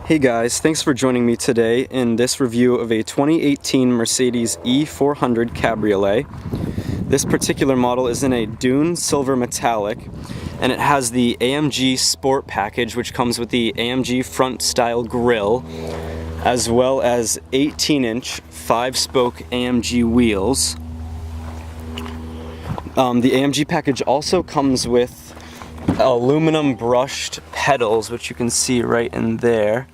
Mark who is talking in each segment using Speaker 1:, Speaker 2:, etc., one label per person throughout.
Speaker 1: Hey guys, thanks for joining me today in this review of a 2018 Mercedes E400 Cabriolet. This particular model is in a dune silver metallic, and it has the AMG Sport package, which comes with the AMG front style grille, as well as 18-inch 5-spoke AMG wheels. The AMG package also comes with aluminum brushed pedals, which you can see right in there.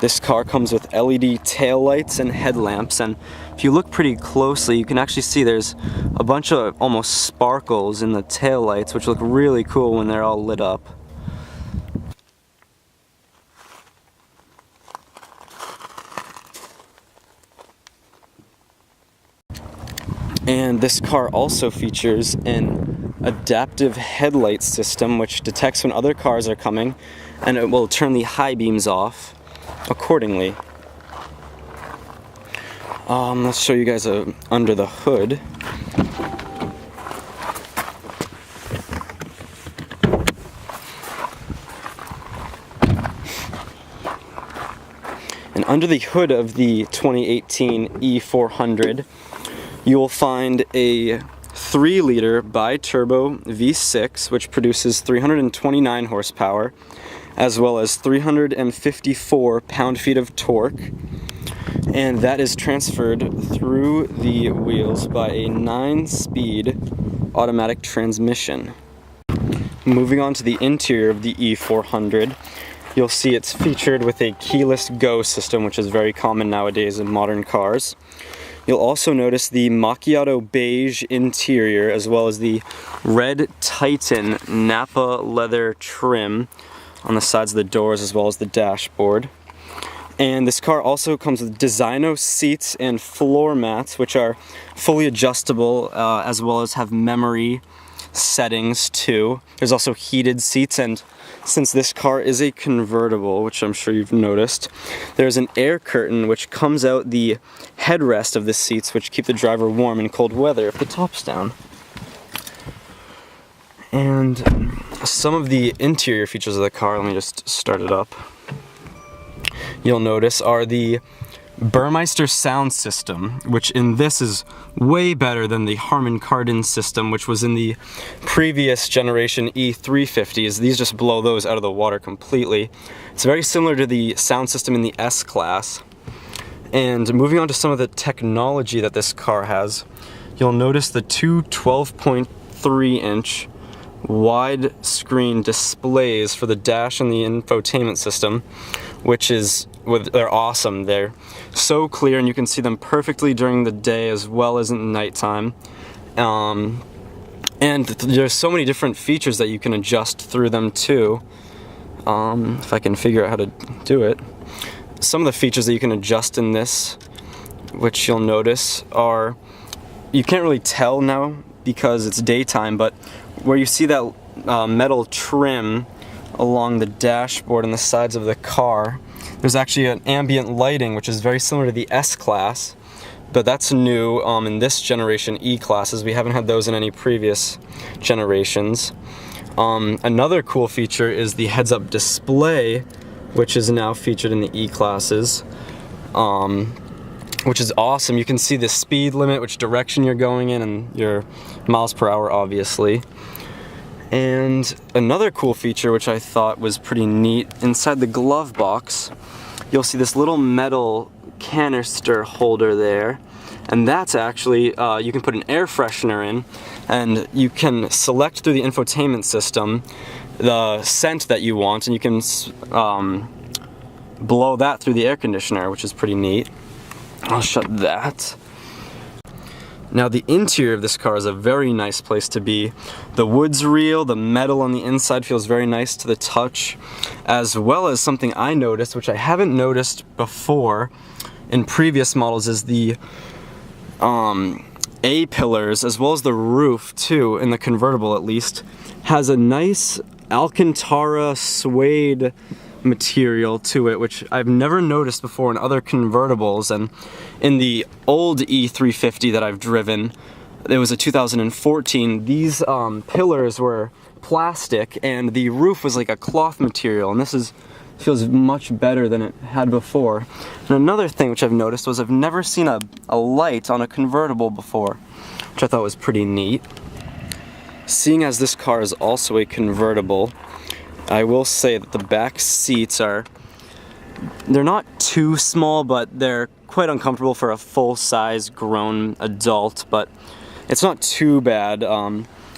Speaker 1: This car comes with LED taillights and headlamps, and if you look pretty closely, you can actually see there's a bunch of almost sparkles in the taillights, which look really cool when they're all lit up. And this car also features an adaptive headlight system which detects when other cars are coming, and it will turn the high beams off accordingly. Let's show you guys under the hood. And under the hood of the 2018 E400, you will find a 3-liter biturbo V6, which produces 329 horsepower, as well as 354 pound-feet of torque, and that is transferred through the wheels by a 9-speed automatic transmission. Moving on to the interior of the E400, you'll see it's featured with a keyless go system, which is very common nowadays in modern cars. You'll also notice the macchiato beige interior, as well as the red Titan Napa leather trim on the sides of the doors as well as the dashboard. And this car also comes with Designo seats and floor mats, which are fully adjustable, as well as have memory settings too. There's also heated seats, and since this car is a convertible, which I'm sure you've noticed, there's an air curtain which comes out the headrest of the seats, which keep the driver warm in cold weather if the top's down. And some of the interior features of the car, let me just start it up, you'll notice are the Burmeister sound system, which in this is way better than the Harman Kardon system, which was in the previous generation E350s. These just blow those out of the water completely. It's very similar to the sound system in the S-Class. And moving on to some of the technology that this car has, you'll notice the two 12.3-inch wide-screen displays for the dash and the infotainment system, which is, they're awesome. They're so clear, and you can see them perfectly during the day as well as in nighttime. And there's so many different features that you can adjust through them too. If I can figure out how to do it. Some of the features that you can adjust in this, which you'll notice, are, you can't really tell now because it's daytime, but where you see that metal trim along the dashboard and the sides of the car, there's actually an ambient lighting, which is very similar to the S-Class, but that's new in this generation E-Classes. We haven't had those in any previous generations. Another cool feature is the heads-up display, which is now featured in the E-Classes, which is awesome. You can see the speed limit, which direction you're going in, and your miles per hour, obviously. And another cool feature, which I thought was pretty neat, inside the glove box, you'll see this little metal canister holder there, and that's actually, you can put an air freshener in, and you can select through the infotainment system the scent that you want, and you can blow that through the air conditioner, which is pretty neat. I'll shut that. Now, the interior of this car is a very nice place to be. The wood's real, the metal on the inside feels very nice to the touch, as well as something I noticed, which I haven't noticed before in previous models, is the A-pillars, as well as the roof too, in the convertible at least, has a nice Alcantara suede material to it, which I've never noticed before in other convertibles. And in the old E350 that I've driven, it was a 2014, these pillars were plastic, and the roof was like a cloth material, and this feels much better than it had before. And another thing which I've noticed was I've never seen a light on a convertible before, which I thought was pretty neat. Seeing as this car is also a convertible, I will say that the back seats they're not too small, but they're quite uncomfortable for a full-size grown adult, but it's not too bad.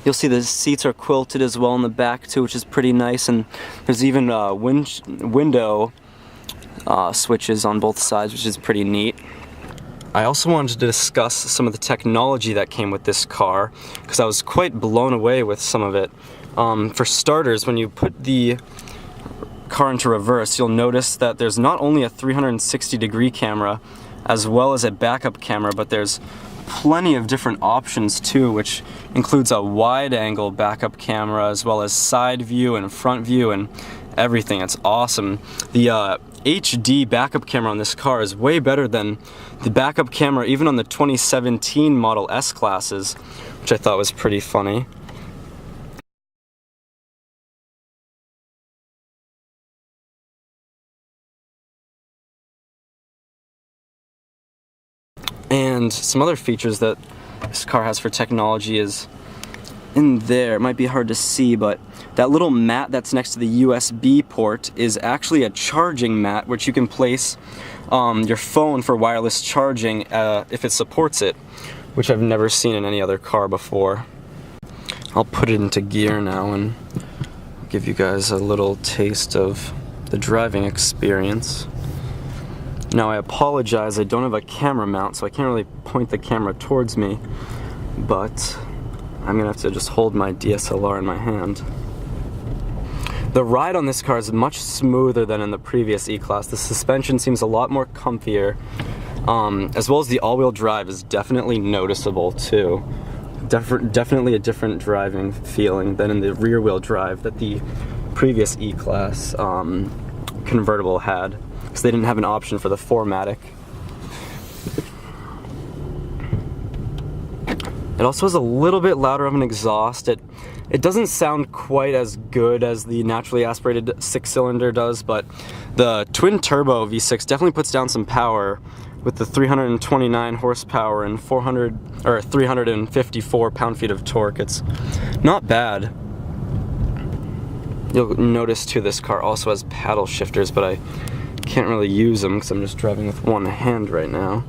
Speaker 1: You'll see the seats are quilted as well in the back too, which is pretty nice, and there's even window switches on both sides, which is pretty neat. I also wanted to discuss some of the technology that came with this car, because I was quite blown away with some of it. For starters, when you put the car into reverse, you'll notice that there's not only a 360-degree camera as well as a backup camera, but there's plenty of different options too, which includes a wide-angle backup camera as well as side view and front view and everything. It's awesome. The HD backup camera on this car is way better than the backup camera even on the 2017 Model S classes, which I thought was pretty funny. And some other features that this car has for technology is in there. It might be hard to see, but that little mat that's next to the USB port is actually a charging mat, which you can place your phone for wireless charging if it supports it, which I've never seen in any other car before. I'll put it into gear now and give you guys a little taste of the driving experience. Now I apologize, I don't have a camera mount, so I can't really point the camera towards me, but I'm gonna have to just hold my DSLR in my hand. The ride on this car is much smoother than in the previous E-Class. The suspension seems a lot more comfier, as well as the all-wheel drive is definitely noticeable too. Definitely a different driving feeling than in the rear-wheel drive that the previous E-Class convertible had, because they didn't have an option for the 4MATIC. It also has a little bit louder of an exhaust. It doesn't sound quite as good as the naturally aspirated 6-cylinder does, but the twin-turbo V6 definitely puts down some power with the 329 horsepower and 354 pound-feet of torque. It's not bad. You'll notice too this car also has paddle shifters, but I can't really use them because I'm just driving with one hand right now.